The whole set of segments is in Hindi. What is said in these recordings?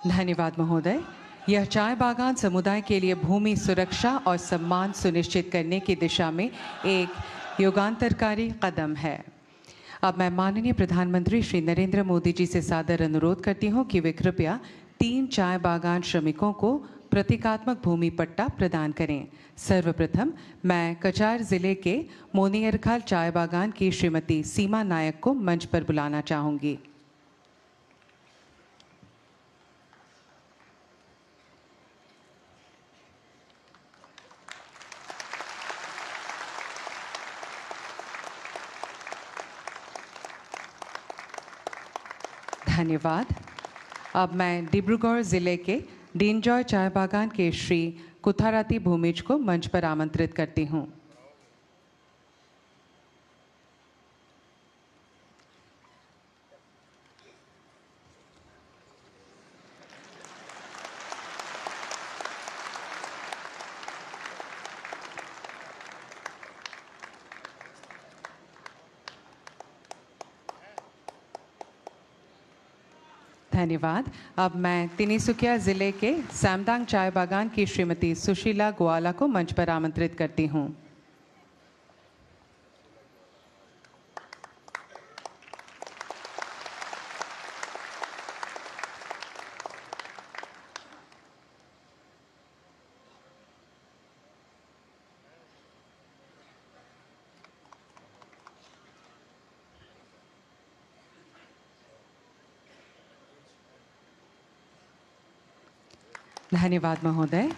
धन्यवाद महोदय। यह चाय बागान समुदाय के लिए भूमि सुरक्षा और सम्मान सुनिश्चित करने की दिशा में एक युगांतरकारी कदम है। अब मैं माननीय प्रधानमंत्री श्री नरेंद्र मोदी जी से सादर अनुरोध करती हूं कि वे कृपया 3 चाय बागान श्रमिकों को प्रतीकात्मक भूमि पट्टा प्रदान करें। सर्वप्रथम मैं कचार जिले के मोनियरखाल चाय बागान की श्रीमती सीमा नायक को मंच पर बुलाना चाहूंगी। धन्यवाद। अब मैं डिब्रूगढ़ जिले के डीनजॉय चाय बागान के श्री कुथाराती भूमिज को मंच पर आमंत्रित करती हूं। धन्यवाद। अब मैं तिनिसुकिया जिले के सैमदांग चाय बागान की श्रीमती सुशीला गोवाला को मंच पर आमंत्रित करती हूं। धन्यवाद महोदय।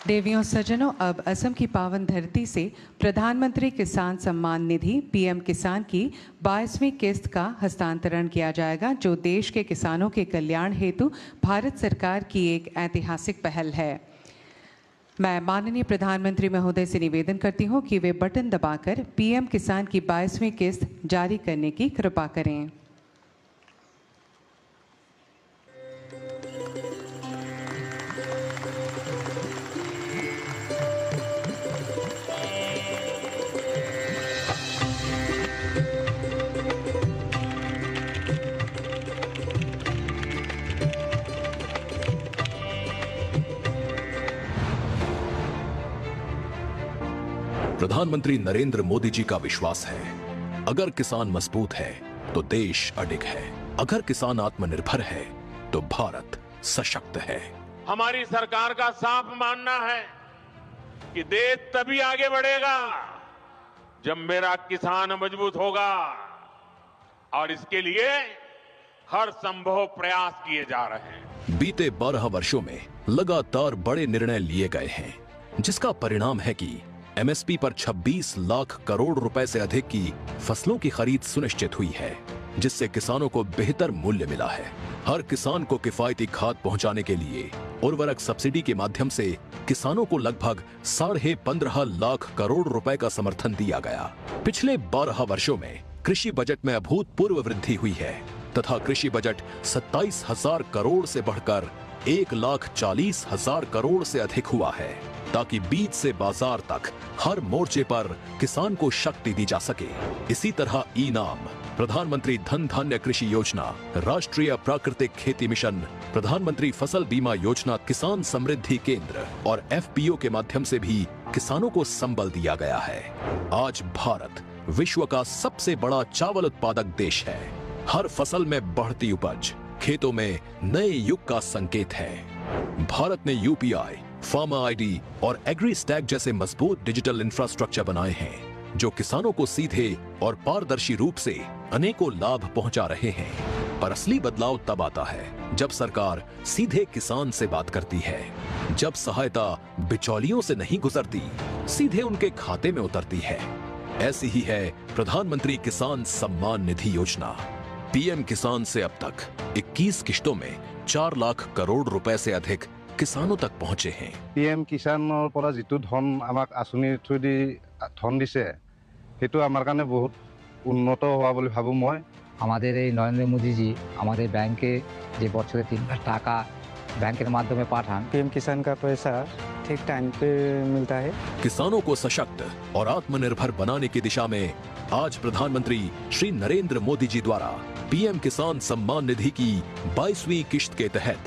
देवियों सज्जनों, अब असम की पावन धरती से प्रधानमंत्री किसान सम्मान निधि पीएम किसान की 22वीं किस्त का हस्तांतरण किया जाएगा, जो देश के किसानों के कल्याण हेतु भारत सरकार की एक ऐतिहासिक पहल है। मैं माननीय प्रधानमंत्री महोदय से निवेदन करती हूं कि वे बटन दबाकर पीएम किसान की 22वीं किस्त जारी करने की कृपा करें। प्रधानमंत्री नरेंद्र मोदी जी का विश्वास है, अगर किसान मजबूत है तो देश अडिग है, अगर किसान आत्मनिर्भर है तो भारत सशक्त है। हमारी सरकार का साफ मानना है कि देश तभी आगे बढ़ेगा जब मेरा किसान मजबूत होगा, और इसके लिए हर संभव प्रयास किए जा रहे हैं। बीते 12 वर्षों में लगातार बड़े निर्णय लिए गए हैं, जिसका परिणाम है कि एमएसपी पर 26 लाख करोड़ रुपए से अधिक की फसलों की खरीद सुनिश्चित हुई है, जिससे किसानों को बेहतर मूल्य मिला है। हर किसान को किफायती खाद पहुंचाने के लिए उर्वरक सब्सिडी के माध्यम से किसानों को लगभग 15.5 लाख करोड़ रुपए का समर्थन दिया गया। पिछले 12 वर्षों में कृषि बजट में अभूतपूर्व वृद्धि हुई है तथा कृषि बजट 27,000 करोड़ से बढ़कर 1,40,000 करोड़ से अधिक हुआ है, ताकि बीज से बाजार तक हर मोर्चे पर किसान को शक्ति दी जा सके। इसी तरह ई-नाम, प्रधानमंत्री धन धान्य कृषि योजना, राष्ट्रीय प्राकृतिक खेती मिशन, प्रधानमंत्री फसल बीमा योजना, किसान समृद्धि केंद्र और एफपीओ के माध्यम से भी किसानों को संबल दिया गया है। आज भारत विश्व का सबसे बड़ा चावल उत्पादक देश है। हर फसल में बढ़ती उपज खेतों में नए युग का संकेत है। भारत ने यूपीआई, फार्मर आईडी और एग्री स्टैक जैसे मजबूत डिजिटल इंफ्रास्ट्रक्चर बनाए हैं, जो किसानों को सीधे और पारदर्शी रूप से अनेकों लाभ पहुंचा रहे हैं। पर असली बदलाव तब आता है जब सरकार सीधे किसान से बात करती है, जब सहायता बिचौलियों से नहीं गुजरती, सीधे उनके खाते में उतरती है। ऐसी ही है प्रधानमंत्री किसान सम्मान निधि योजना। पीएम किसान से अब तक 21 किश्तों में 4 लाख करोड़ रुपए से अधिक किसानों तक पहुंचे हैं। पीएम किसाনৰ পৰা जितु धन আমাক आसुनिৰ थ्रुদি धन দিছে, हेतु आमार কাৰণে बहुत उन्नत हुआ बोली भाबो মই। আমাদের এই নরেন্দ্র মোদীজি আমাদের ব্যাংকে যে বছরে 3 টাকা बैंकेर माध्यम पाठान। पीएम किसान का पैसा ठीक टाइम पे मिलता है। किसानों को सशक्त और आत्मनिर्भर बनाने की दिशा में आज प्रधानमंत्री श्री नरेंद्र मोदी जी द्वारा पीएम किसान सम्मान निधि की 22वीं किश्त के तहत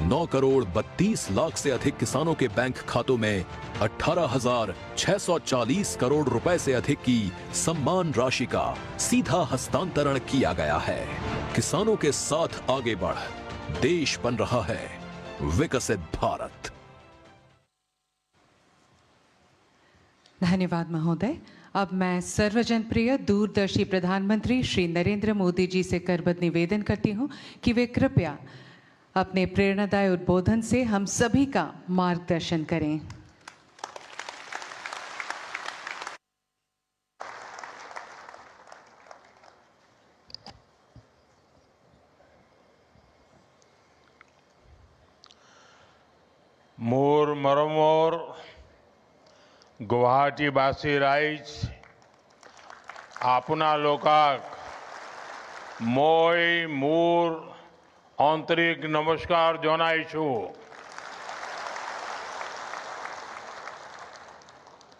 9 करोड़ 32 लाख से अधिक किसानों के बैंक खातों में 18,640 करोड़ रुपए से अधिक की सम्मान राशि का सीधा हस्तांतरण किया गया है। किसानों के साथ आगे बढ़ देश बन रहा है विकसित भारत। धन्यवाद महोदय। अब मैं सर्वजन प्रिय दूरदर्शी प्रधानमंत्री श्री नरेंद्र मोदी जी से करबद्ध निवेदन करती हूं कि वे कृपया अपने प्रेरणादायी उद्बोधन से हम सभी का मार्गदर्शन करें। मोर मरमोर गुवाहाटीबासी राइज आपना लोकाक मोय मोर आंतरिक नमस्कार जनाइछु।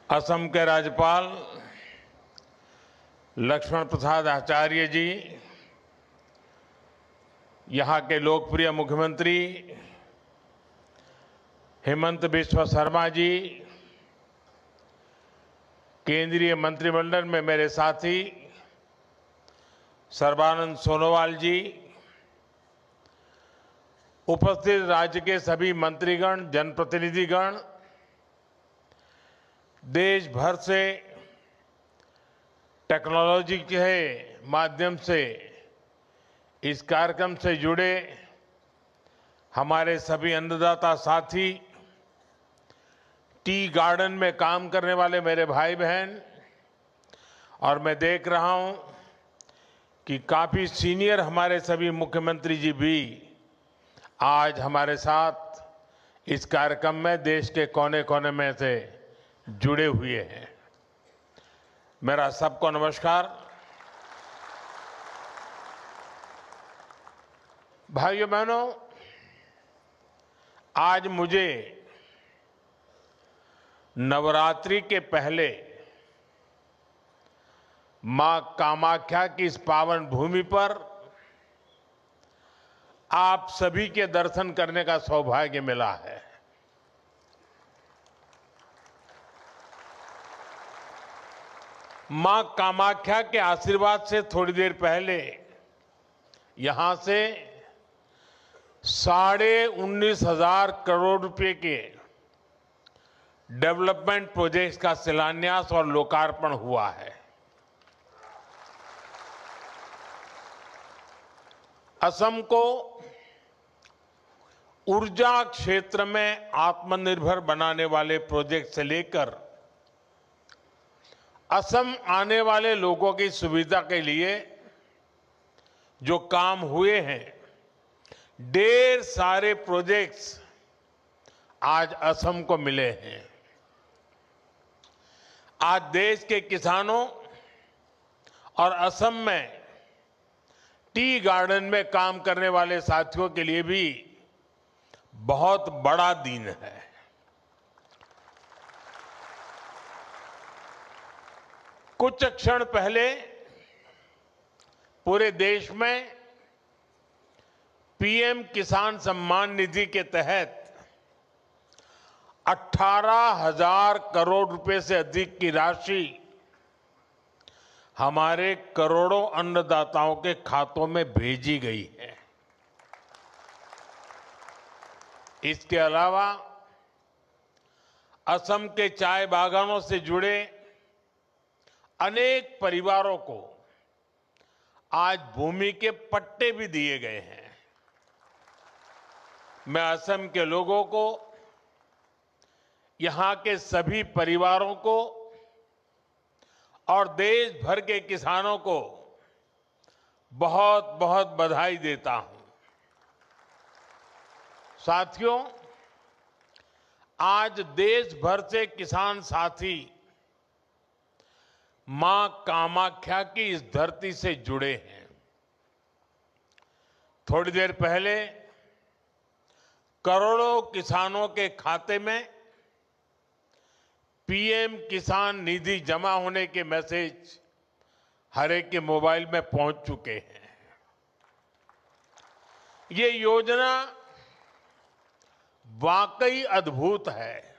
असम के राज्यपाल लक्ष्मण प्रसाद आचार्य जी, यहाँ के लोकप्रिय मुख्यमंत्री हेमंत बिस्वा शर्मा जी, केंद्रीय मंत्रिमंडल में मेरे साथी सर्बानंद सोनोवाल जी, उपस्थित राज्य के सभी मंत्रीगण, जनप्रतिनिधिगण, देश भर से टेक्नोलॉजी के माध्यम से इस कार्यक्रम से जुड़े हमारे सभी अन्नदाता साथी, टी गार्डन में काम करने वाले मेरे भाई बहन, और मैं देख रहा हूं कि काफी सीनियर हमारे सभी मुख्यमंत्री जी भी आज हमारे साथ इस कार्यक्रम में देश के कोने कोने में से जुड़े हुए हैं। मेरा सबको नमस्कार। भाइयों बहनों, आज मुझे नवरात्रि के पहले मां कामाख्या की इस पावन भूमि पर आप सभी के दर्शन करने का सौभाग्य मिला है। मां कामाख्या के आशीर्वाद से थोड़ी देर पहले यहां से 19,500 करोड़ रुपए के डेवलपमेंट प्रोजेक्ट्स का शिलान्यास और लोकार्पण हुआ है। असम को ऊर्जा क्षेत्र में आत्मनिर्भर बनाने वाले प्रोजेक्ट से लेकर असम आने वाले लोगों की सुविधा के लिए जो काम हुए हैं, ढेर सारे प्रोजेक्ट्स आज असम को मिले हैं। आज देश के किसानों और असम में टी गार्डन में काम करने वाले साथियों के लिए भी बहुत बड़ा दिन है। कुछ क्षण पहले पूरे देश में पीएम किसान सम्मान निधि के तहत 18,000 करोड़ रुपए से अधिक की राशि हमारे करोड़ों अन्नदाताओं के खातों में भेजी गई है। इसके अलावा असम के चाय बागानों से जुड़े अनेक परिवारों को आज भूमि के पट्टे भी दिए गए हैं। मैं असम के लोगों को, यहां के सभी परिवारों को और देश भर के किसानों को बहुत बहुत बधाई देता हूं। साथियों, आज देश भर से किसान साथी मां कामाख्या की इस धरती से जुड़े हैं। थोड़ी देर पहले करोड़ों किसानों के खाते में पीएम किसान निधि जमा होने के मैसेज हर एक के मोबाइल में पहुंच चुके हैं। ये योजना वाकई अद्भुत है।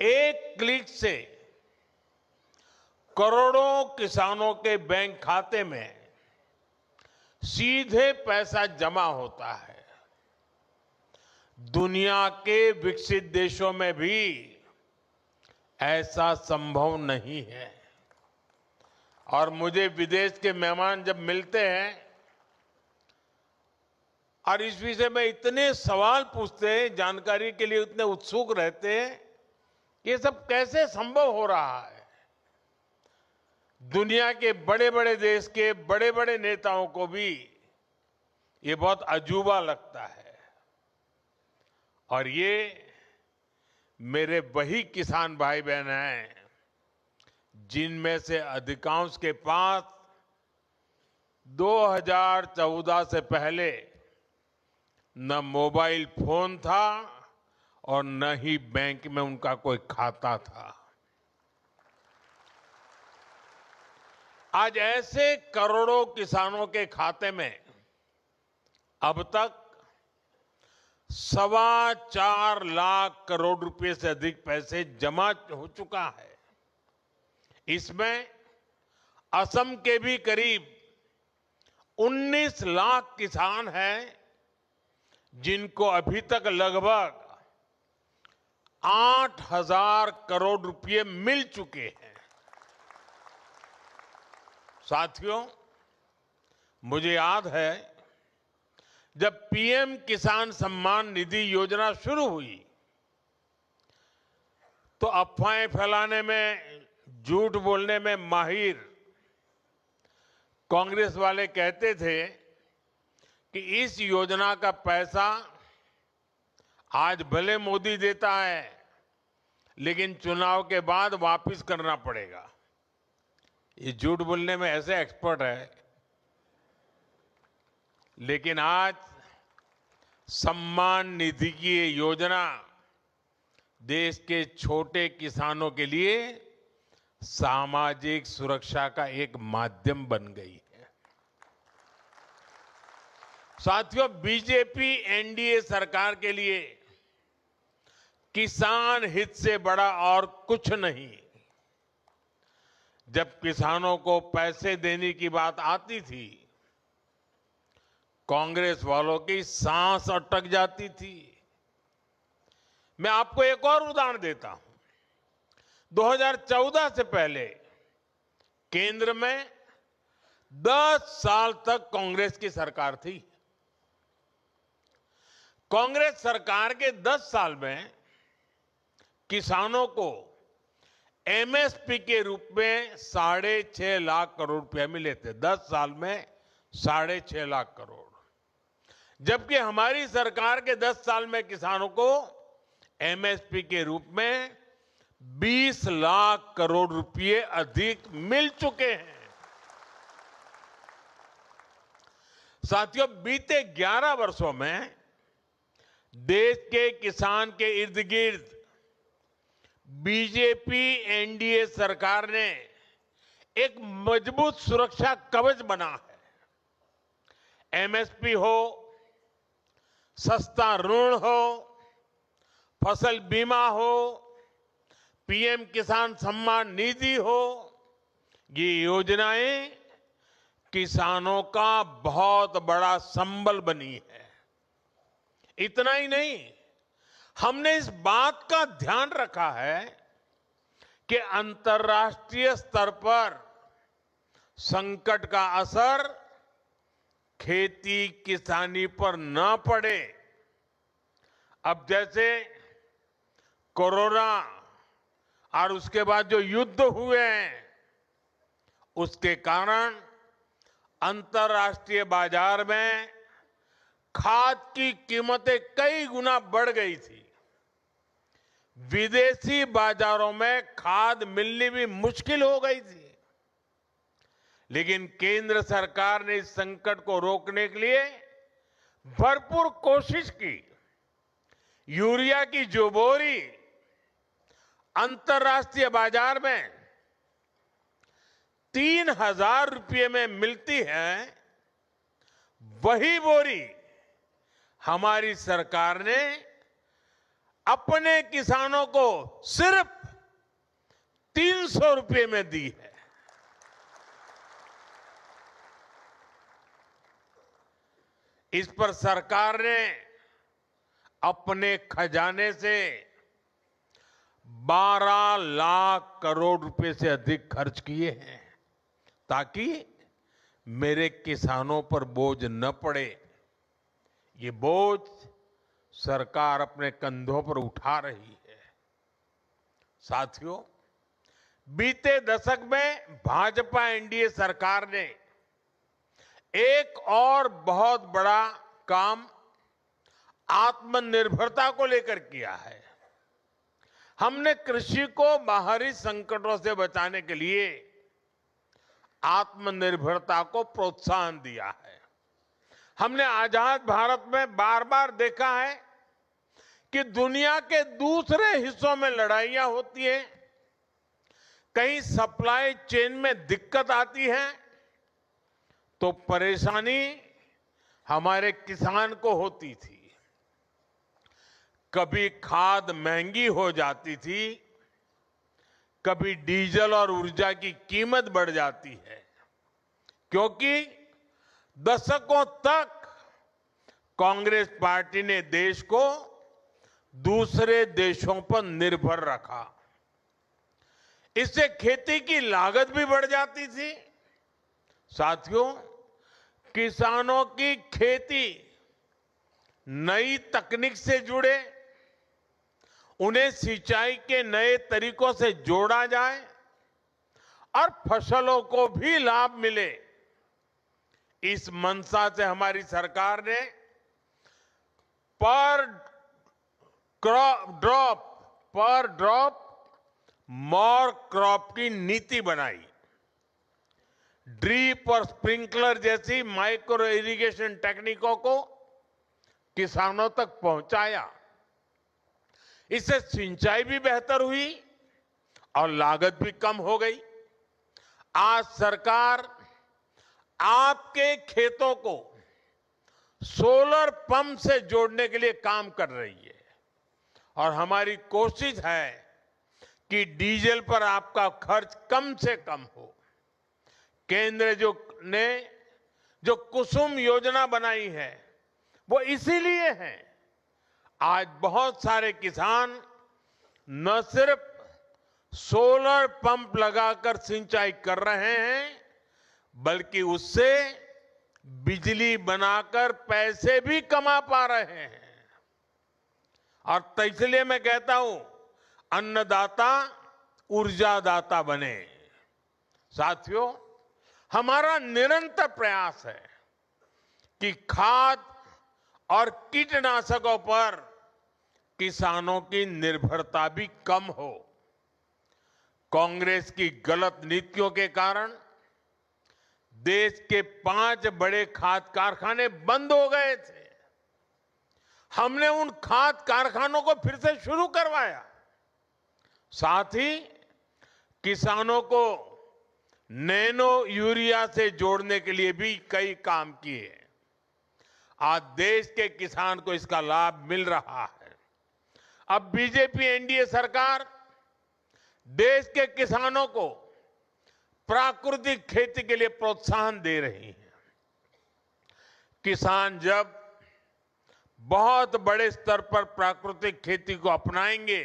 एक क्लिक से करोड़ों किसानों के बैंक खाते में सीधे पैसा जमा होता है। दुनिया के विकसित देशों में भी ऐसा संभव नहीं है। और मुझे विदेश के मेहमान जब मिलते हैं और इस विषय में इतने सवाल पूछते हैं, जानकारी के लिए इतने उत्सुक रहते हैं, ये सब कैसे संभव हो रहा है। दुनिया के बड़े बड़े देश के बड़े बड़े नेताओं को भी ये बहुत अजूबा लगता है। और ये मेरे वही किसान भाई बहन हैं जिनमें से अधिकांश के पास 2014 से पहले न मोबाइल फोन था और न ही बैंक में उनका कोई खाता था। आज ऐसे करोड़ों किसानों के खाते में अब तक 4.25 लाख करोड़ रुपए से अधिक पैसे जमा हो चुका है। इसमें असम के भी करीब 19 लाख किसान हैं जिनको अभी तक लगभग 8,000 करोड़ रुपए मिल चुके हैं। साथियों, मुझे याद है जब पीएम किसान सम्मान निधि योजना शुरू हुई तो अफवाहें फैलाने में, झूठ बोलने में माहिर कांग्रेस वाले कहते थे कि इस योजना का पैसा आज भले मोदी देता है लेकिन चुनाव के बाद वापस करना पड़ेगा। ये झूठ बोलने में ऐसे एक्सपर्ट है। लेकिन आज सम्मान निधि की ये योजना देश के छोटे किसानों के लिए सामाजिक सुरक्षा का एक माध्यम बन गई है। साथियों, बीजेपी एनडीए सरकार के लिए किसान हित से बड़ा और कुछ नहीं। जब किसानों को पैसे देने की बात आती थी, कांग्रेस वालों की सांस अटक जाती थी। मैं आपको एक और उदाहरण देता हूं। 2014 से पहले केंद्र में 10 साल तक कांग्रेस की सरकार थी। कांग्रेस सरकार के 10 साल में किसानों को एमएसपी के रूप में 6.5 लाख करोड़ रुपए मिले थे। 10 साल में 6.5 लाख करोड़। जबकि हमारी सरकार के 10 साल में किसानों को एमएसपी के रूप में 20 लाख करोड़ रुपए अधिक मिल चुके हैं। साथियों, बीते 11 वर्षों में देश के किसान के इर्द गिर्द बीजेपी एनडीए सरकार ने एक मजबूत सुरक्षा कवच बना है। एमएसपी हो, सस्ता ऋण हो, फसल बीमा हो, पीएम किसान सम्मान निधि हो, ये योजनाएं किसानों का बहुत बड़ा संबल बनी है। इतना ही नहीं, हमने इस बात का ध्यान रखा है कि अंतर्राष्ट्रीय स्तर पर संकट का असर खेती किसानी पर न पड़े। अब जैसे कोरोना और उसके बाद जो युद्ध हुए हैं, उसके कारण अंतर्राष्ट्रीय बाजार में खाद की कीमतें कई गुना बढ़ गई थी। विदेशी बाजारों में खाद मिलनी भी मुश्किल हो गई थी। लेकिन केंद्र सरकार ने इस संकट को रोकने के लिए भरपूर कोशिश की। यूरिया की जो बोरी अंतर्राष्ट्रीय बाजार में 3,000 रुपये में मिलती है, वही बोरी हमारी सरकार ने अपने किसानों को सिर्फ 300 रुपए में दी है। इस पर सरकार ने अपने खजाने से 12 लाख करोड़ रुपए से अधिक खर्च किए हैं ताकि मेरे किसानों पर बोझ न पड़े। ये बोझ सरकार अपने कंधों पर उठा रही है। साथियों, बीते दशक में भाजपा एनडीए सरकार ने एक और बहुत बड़ा काम आत्मनिर्भरता को लेकर किया है। हमने कृषि को बाहरी संकटों से बचाने के लिए आत्मनिर्भरता को प्रोत्साहन दिया है। हमने आजाद भारत में बार बार देखा है कि दुनिया के दूसरे हिस्सों में लड़ाइयां होती हैं, कहीं सप्लाई चेन में दिक्कत आती है तो परेशानी हमारे किसान को होती थी। कभी खाद महंगी हो जाती थी, कभी डीजल और ऊर्जा की कीमत बढ़ जाती है, क्योंकि दशकों तक कांग्रेस पार्टी ने देश को दूसरे देशों पर निर्भर रखा। इससे खेती की लागत भी बढ़ जाती थी। साथियों, किसानों की खेती नई तकनीक से जुड़े, उन्हें सिंचाई के नए तरीकों से जोड़ा जाए और फसलों को भी लाभ मिले, इस मंशा से हमारी सरकार ने पर ड्रॉप मोर क्रॉप की नीति बनाई। ड्रीप और स्प्रिंकलर जैसी माइक्रो इरिगेशन टेक्निकों को किसानों तक पहुंचाया। इससे सिंचाई भी बेहतर हुई और लागत भी कम हो गई। आज सरकार आपके खेतों को सोलर पंप से जोड़ने के लिए काम कर रही है और हमारी कोशिश है कि डीजल पर आपका खर्च कम से कम हो। केंद्र ने जो कुसुम योजना बनाई है वो इसीलिए है। आज बहुत सारे किसान न सिर्फ सोलर पंप लगाकर सिंचाई कर रहे हैं, बल्कि उससे बिजली बनाकर पैसे भी कमा पा रहे हैं। और इसलिए मैं कहता हूं, अन्नदाता ऊर्जादाता बने। साथियों, हमारा निरंतर प्रयास है कि खाद और कीटनाशकों पर किसानों की निर्भरता भी कम हो। कांग्रेस की गलत नीतियों के कारण देश के 5 बड़े खाद कारखाने बंद हो गए थे। हमने उन खाद कारखानों को फिर से शुरू करवाया। साथ ही किसानों को नैनो यूरिया से जोड़ने के लिए भी कई काम किए। आज देश के किसान को इसका लाभ मिल रहा है। अब बीजेपी एनडीए सरकार देश के किसानों को प्राकृतिक खेती के लिए प्रोत्साहन दे रही है। किसान जब बहुत बड़े स्तर पर प्राकृतिक खेती को अपनाएंगे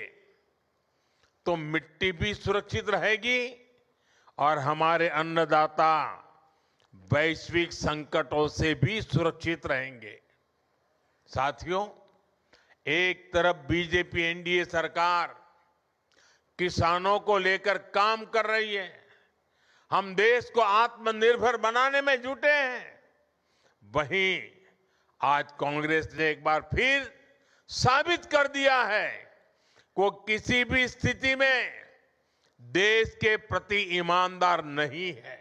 तो मिट्टी भी सुरक्षित रहेगी और हमारे अन्नदाता वैश्विक संकटों से भी सुरक्षित रहेंगे। साथियों, एक तरफ बीजेपी एनडीए सरकार किसानों को लेकर काम कर रही है, हम देश को आत्मनिर्भर बनाने में जुटे हैं। वहीं आज कांग्रेस ने एक बार फिर साबित कर दिया है कि वो किसी भी स्थिति में देश के प्रति ईमानदार नहीं है।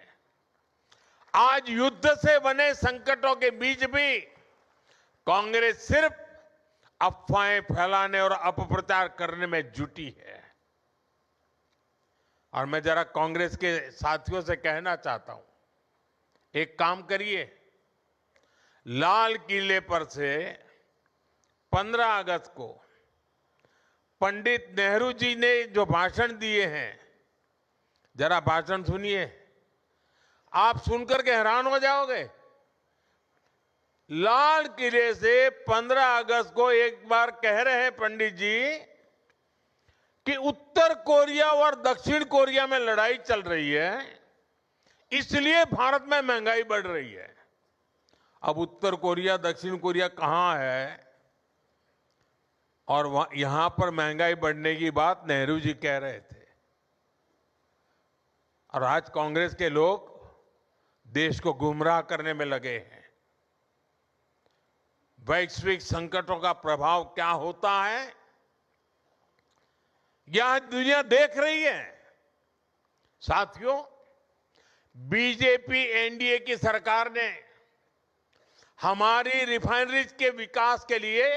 आज युद्ध से बने संकटों के बीच भी कांग्रेस सिर्फ अफवाहें फैलाने और अपप्रचार करने में जुटी है। और मैं जरा कांग्रेस के साथियों से कहना चाहता हूं, एक काम करिए, लाल किले पर से 15 अगस्त को पंडित नेहरू जी ने जो भाषण दिए हैं, जरा भाषण सुनिए, आप सुनकर के हैरान हो जाओगे। लाल किले से 15 अगस्त को एक बार कह रहे हैं पंडित जी कि उत्तर कोरिया और दक्षिण कोरिया में लड़ाई चल रही है, इसलिए भारत में महंगाई बढ़ रही है। अब उत्तर कोरिया दक्षिण कोरिया कहां है और यहां पर महंगाई बढ़ने की बात नेहरू जी कह रहे थे। और आज कांग्रेस के लोग देश को गुमराह करने में लगे हैं। वैश्विक संकटों का प्रभाव क्या होता है, यह दुनिया देख रही है। साथियों, बीजेपी एनडीए की सरकार ने हमारी रिफाइनरीज के विकास के लिए,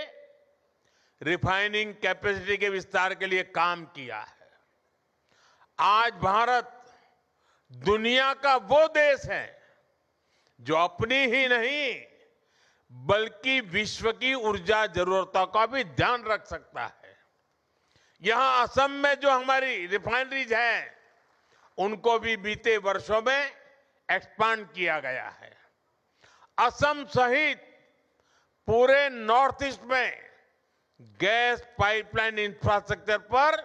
रिफाइनिंग कैपेसिटी के विस्तार के लिए काम किया है। आज भारत दुनिया का वो देश है जो अपनी ही नहीं बल्कि विश्व की ऊर्जा जरूरतों का भी ध्यान रख सकता है। यहां असम में जो हमारी रिफाइनरीज है, उनको भी बीते वर्षों में एक्सपांड किया गया है। असम सहित पूरे नॉर्थ ईस्ट में गैस पाइपलाइन इंफ्रास्ट्रक्चर पर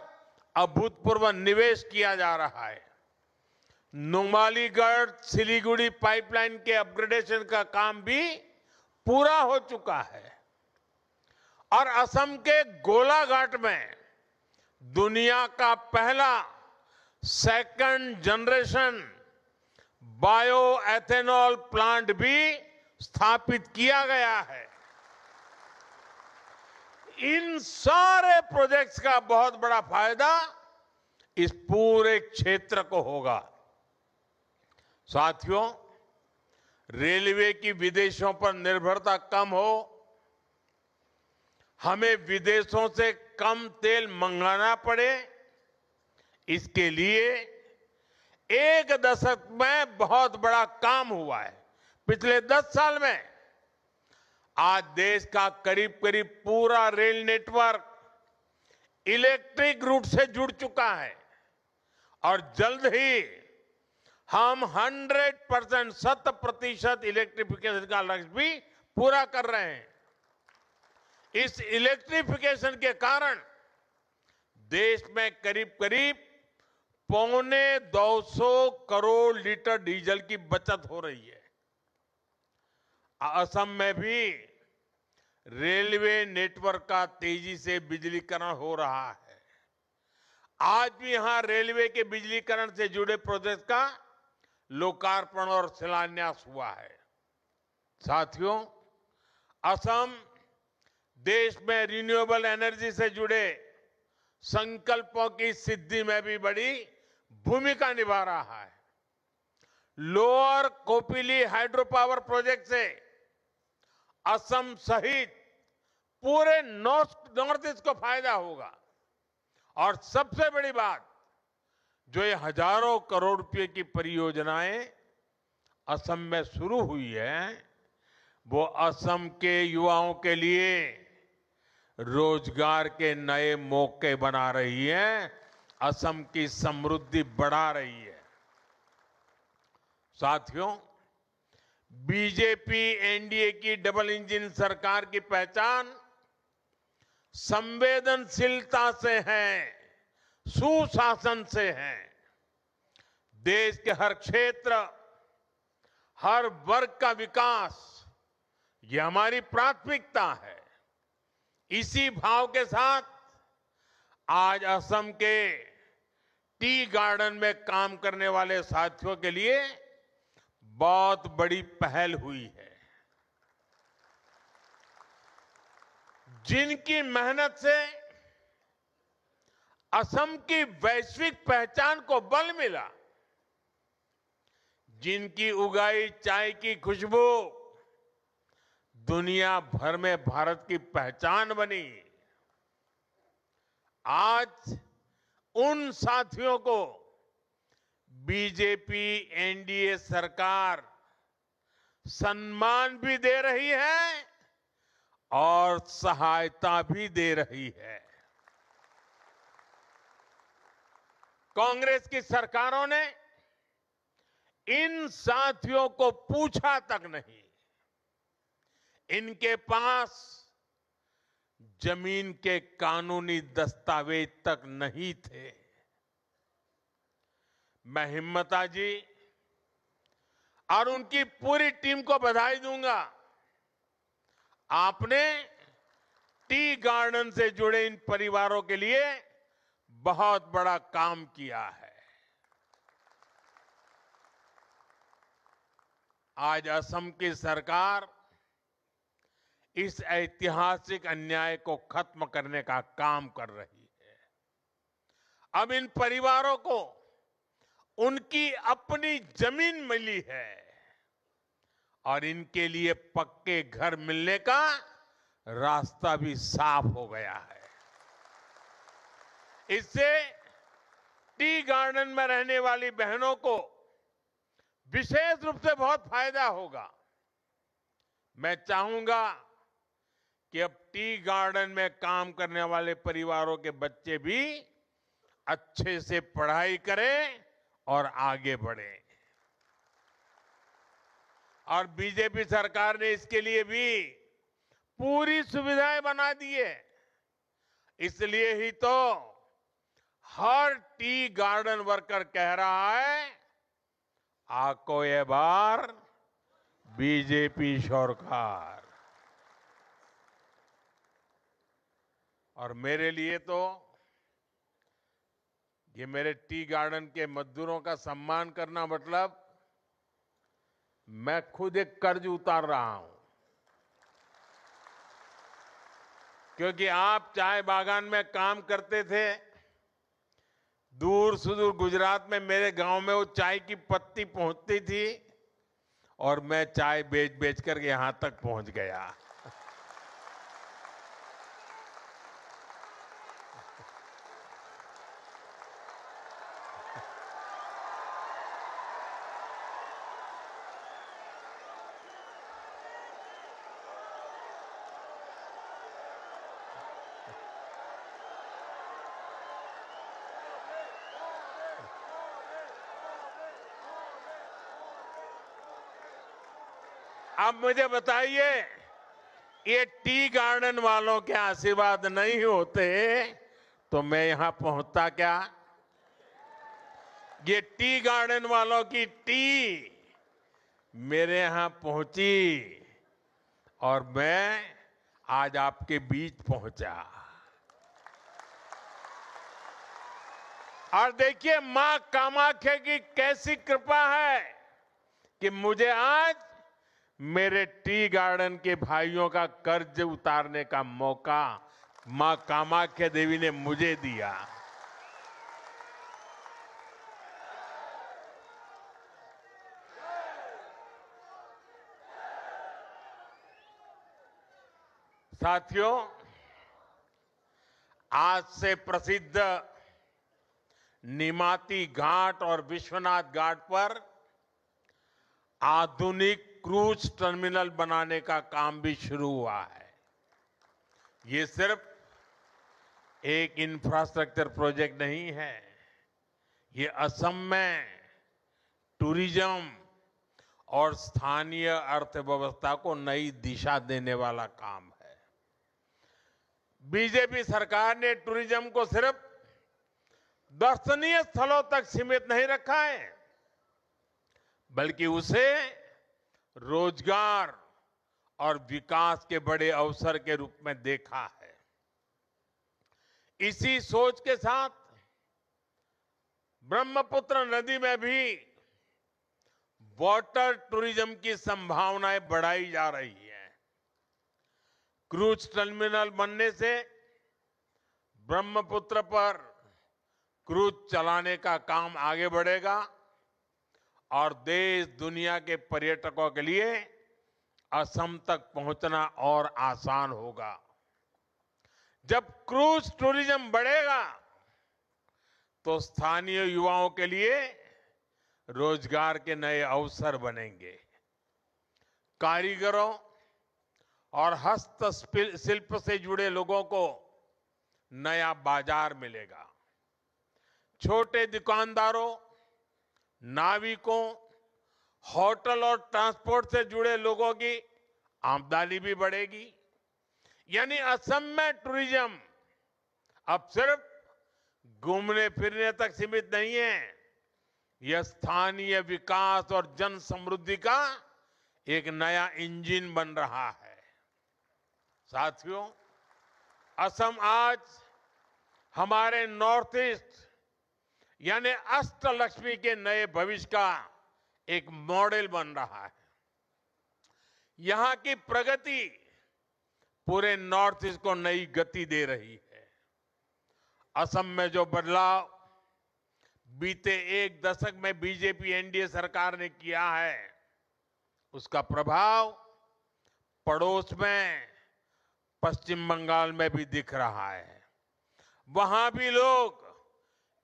अभूतपूर्व निवेश किया जा रहा है। नुमालीगढ़ सिलीगुड़ी पाइपलाइन के अपग्रेडेशन का काम भी पूरा हो चुका है और असम के गोलाघाट में दुनिया का पहला second generation bio ethanol plant भी स्थापित किया गया है। इन सारे प्रोजेक्ट्स का बहुत बड़ा फायदा इस पूरे क्षेत्र को होगा। साथियों, रेलवे की विदेशों पर निर्भरता कम हो, हमें विदेशों से कम तेल मंगाना पड़े, इसके लिए एक दशक में बहुत बड़ा काम हुआ है। पिछले 10 साल में आज देश का करीब करीब पूरा रेल नेटवर्क इलेक्ट्रिक रूट से जुड़ चुका है और जल्द ही हम 100% 100% इलेक्ट्रिफिकेशन का लक्ष्य भी पूरा कर रहे हैं। इस इलेक्ट्रिफिकेशन के कारण देश में करीब करीब 250 करोड़ लीटर डीजल की बचत हो रही है। असम में भी रेलवे नेटवर्क का तेजी से बिजलीकरण हो रहा है। आज भी यहां रेलवे के बिजलीकरण से जुड़े प्रोजेक्ट का लोकार्पण और शिलान्यास हुआ है। साथियों, असम देश में रिन्यूएबल एनर्जी से जुड़े संकल्पों की सिद्धि में भी बड़ी भूमिका निभा रहा है। Lower Kopili hydro power project से असम सहित पूरे नॉर्थ ईस्ट को फायदा होगा और सबसे बड़ी बात, जो ये हजारों करोड़ रुपए की परियोजनाएं असम में शुरू हुई है, वो असम के युवाओं के लिए रोजगार के नए मौके बना रही है, असम की समृद्धि बढ़ा रही है। साथियों, बीजेपी एनडीए की डबल इंजन सरकार की पहचान संवेदनशीलता से है, सुशासन से है। देश के हर क्षेत्र, हर वर्ग का विकास, ये हमारी प्राथमिकता है। इसी भाव के साथ आज असम के टी गार्डन में काम करने वाले साथियों के लिए बहुत बड़ी पहल हुई है। जिनकी मेहनत से असम की वैश्विक पहचान को बल मिला, जिनकी उगाई चाय की खुशबू दुनिया भर में भारत की पहचान बनी, आज उन साथियों को बीजेपी एनडीए सरकार सम्मान भी दे रही है और सहायता भी दे रही है। कांग्रेस की सरकारों ने इन साथियों को पूछा तक नहीं, इनके पास जमीन के कानूनी दस्तावेज तक नहीं थे। मैं हिम्मता जी और उनकी पूरी टीम को बधाई दूंगा। आपने टी गार्डन से जुड़े इन परिवारों के लिए बहुत बड़ा काम किया है। आज असम की सरकार इस ऐतिहासिक अन्याय को खत्म करने का काम कर रही है। अब इन परिवारों को उनकी अपनी जमीन मिली है और इनके लिए पक्के घर मिलने का रास्ता भी साफ हो गया है। इससे टी गार्डन में रहने वाली बहनों को विशेष रूप से बहुत फायदा होगा। मैं चाहूंगा कि अब टी गार्डन में काम करने वाले परिवारों के बच्चे भी अच्छे से पढ़ाई करें और आगे बढ़ें। और बीजेपी सरकार ने इसके लिए भी पूरी सुविधाएं बना दी है। इसलिए ही तो हर टी गार्डन वर्कर कह रहा है, आको ये बार बीजेपी सरकार। और मेरे लिए तो ये मेरे टी गार्डन के मजदूरों का सम्मान करना मतलब मैं खुद एक कर्ज उतार रहा हूं, क्योंकि आप चाय बागान में काम करते थे। दूर सुदूर गुजरात में मेरे गांव में वो चाय की पत्ती पहुंचती थी और मैं चाय बेच बेच कर यहां तक पहुंच गया। अब मुझे बताइए, ये टी गार्डन वालों के आशीर्वाद नहीं होते तो मैं यहां पहुंचता क्या? ये टी गार्डन वालों की टी मेरे यहां पहुंची और मैं आज आपके बीच पहुंचा। और देखिए मां कामाख्या की कैसी कृपा है कि मुझे आज मेरे टी गार्डन के भाइयों का कर्ज उतारने का मौका मां कामाख्या देवी ने मुझे दिया। साथियों, आज से प्रसिद्ध निमाती घाट और विश्वनाथ घाट पर आधुनिक क्रूज टर्मिनल बनाने का काम भी शुरू हुआ है। ये सिर्फ एक इंफ्रास्ट्रक्चर प्रोजेक्ट नहीं है, ये असम में टूरिज्म और स्थानीय अर्थव्यवस्था को नई दिशा देने वाला काम है। बीजेपी सरकार ने टूरिज्म को सिर्फ दर्शनीय स्थलों तक सीमित नहीं रखा है, बल्कि उसे रोजगार और विकास के बड़े अवसर के रूप में देखा है। इसी सोच के साथ ब्रह्मपुत्र नदी में भी वाटर टूरिज्म की संभावनाएं बढ़ाई जा रही हैं। क्रूज टर्मिनल बनने से ब्रह्मपुत्र पर क्रूज चलाने का काम आगे बढ़ेगा और देश दुनिया के पर्यटकों के लिए असम तक पहुंचना और आसान होगा। जब क्रूज टूरिज्म बढ़ेगा तो स्थानीय युवाओं के लिए रोजगार के नए अवसर बनेंगे। कारीगरों और हस्तशिल्प से जुड़े लोगों को नया बाजार मिलेगा। छोटे दुकानदारों, नाविकों, होटल और ट्रांसपोर्ट से जुड़े लोगों की आमदनी भी बढ़ेगी। यानी असम में टूरिज्म अब सिर्फ घूमने फिरने तक सीमित नहीं है, यह स्थानीय विकास और जन समृद्धि का एक नया इंजन बन रहा है। साथियों, असम आज हमारे नॉर्थ ईस्ट यानी अष्टलक्ष्मी के नए भविष्य का एक मॉडल बन रहा है। यहां की प्रगति पूरे नॉर्थ ईस्ट को नई गति दे रही है। असम में जो बदलाव बीते एक दशक में बीजेपी एनडीए सरकार ने किया है, उसका प्रभाव पड़ोस में पश्चिम बंगाल में भी दिख रहा है। वहां भी लोग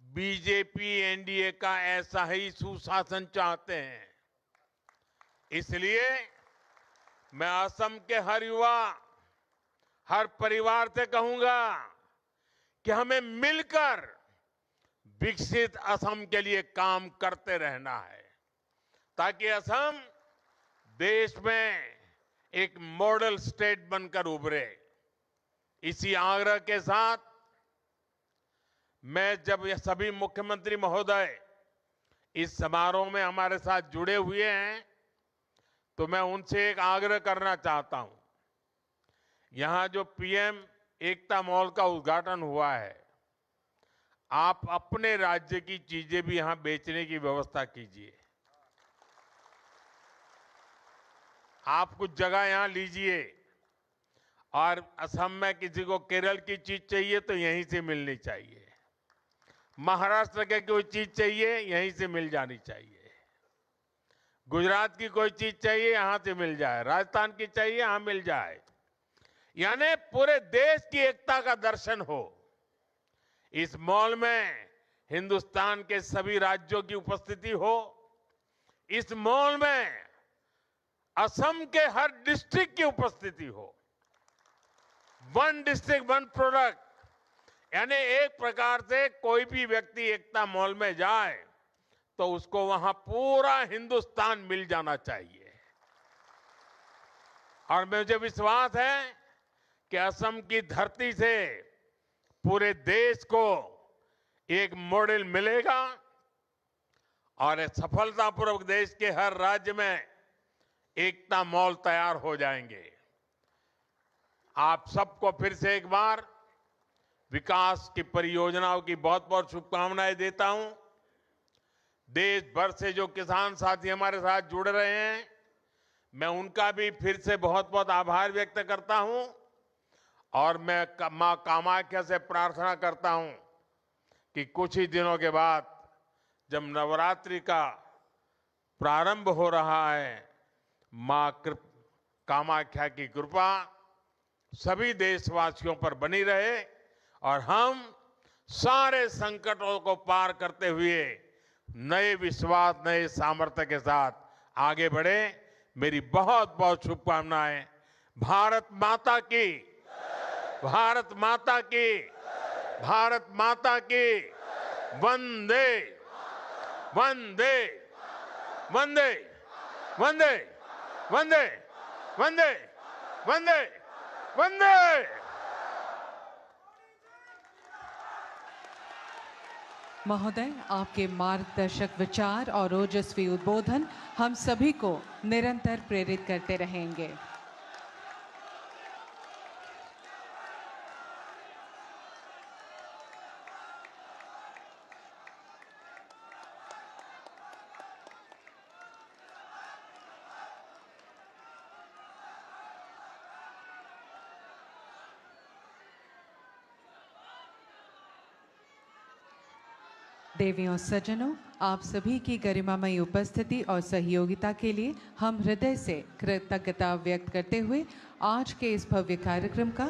बीजेपी एनडीए का ऐसा ही सुशासन चाहते हैं। इसलिए मैं असम के हर युवा, हर परिवार से कहूंगा कि हमें मिलकर विकसित असम के लिए काम करते रहना है, ताकि असम देश में एक मॉडल स्टेट बनकर उभरे। इसी आग्रह के साथ मैं जब ये सभी मुख्यमंत्री महोदय इस समारोह में हमारे साथ जुड़े हुए हैं, तो मैं उनसे एक आग्रह करना चाहता हूं। यहां जो पीएम एकता मॉल का उद्घाटन हुआ है, आप अपने राज्य की चीजें भी यहां बेचने की व्यवस्था कीजिए। आप कुछ जगह यहां लीजिए, और असम में किसी को केरल की चीज चाहिए तो यहीं से मिलनी चाहिए, महाराष्ट्र के कोई चीज चाहिए यहीं से मिल जानी चाहिए, गुजरात की कोई चीज चाहिए यहां से मिल जाए, राजस्थान की चाहिए यहां मिल जाए। यानी पूरे देश की एकता का दर्शन हो। इस मॉल में हिंदुस्तान के सभी राज्यों की उपस्थिति हो। इस मॉल में असम के हर डिस्ट्रिक्ट की उपस्थिति हो। वन डिस्ट्रिक्ट वन प्रोडक्ट, यानी एक प्रकार से कोई भी व्यक्ति एकता मॉल में जाए तो उसको वहां पूरा हिंदुस्तान मिल जाना चाहिए। और मुझे विश्वास है कि असम की धरती से पूरे देश को एक मॉडल मिलेगा और सफलतापूर्वक देश के हर राज्य में एकता मॉल तैयार हो जाएंगे। आप सबको फिर से एक बार विकास की परियोजनाओं की बहुत बहुत शुभकामनाएं देता हूं। देश भर से जो किसान साथी हमारे साथ जुड़ रहे हैं, मैं उनका भी फिर से बहुत बहुत आभार व्यक्त करता हूं। और मैं मां कामाख्या से प्रार्थना करता हूं कि कुछ ही दिनों के बाद जब नवरात्रि का प्रारंभ हो रहा है, मां कामाख्या की कृपा सभी देशवासियों पर बनी रहे और हम सारे संकटों को पार करते हुए नए विश्वास, नए सामर्थ्य के साथ आगे बढ़े। मेरी बहुत बहुत शुभकामनाएं। भारत माता की, भारत माता की, भारत माता की। वंदे वंदे वंदे वंदे वंदे वंदे वंदे वंदे। महोदय, आपके मार्गदर्शक विचार और ओजस्वी उद्बोधन हम सभी को निरंतर प्रेरित करते रहेंगे। देवियों सज्जनों, आप सभी की गरिमामयी उपस्थिति और सहयोगिता के लिए हम हृदय से कृतज्ञता व्यक्त करते हुए आज के इस भव्य कार्यक्रम का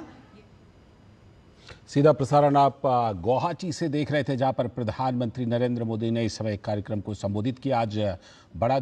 सीधा प्रसारण आप गुवाहाटी से देख रहे थे, जहां पर प्रधानमंत्री नरेंद्र मोदी ने इस समय कार्यक्रम को संबोधित किया। आज बड़ा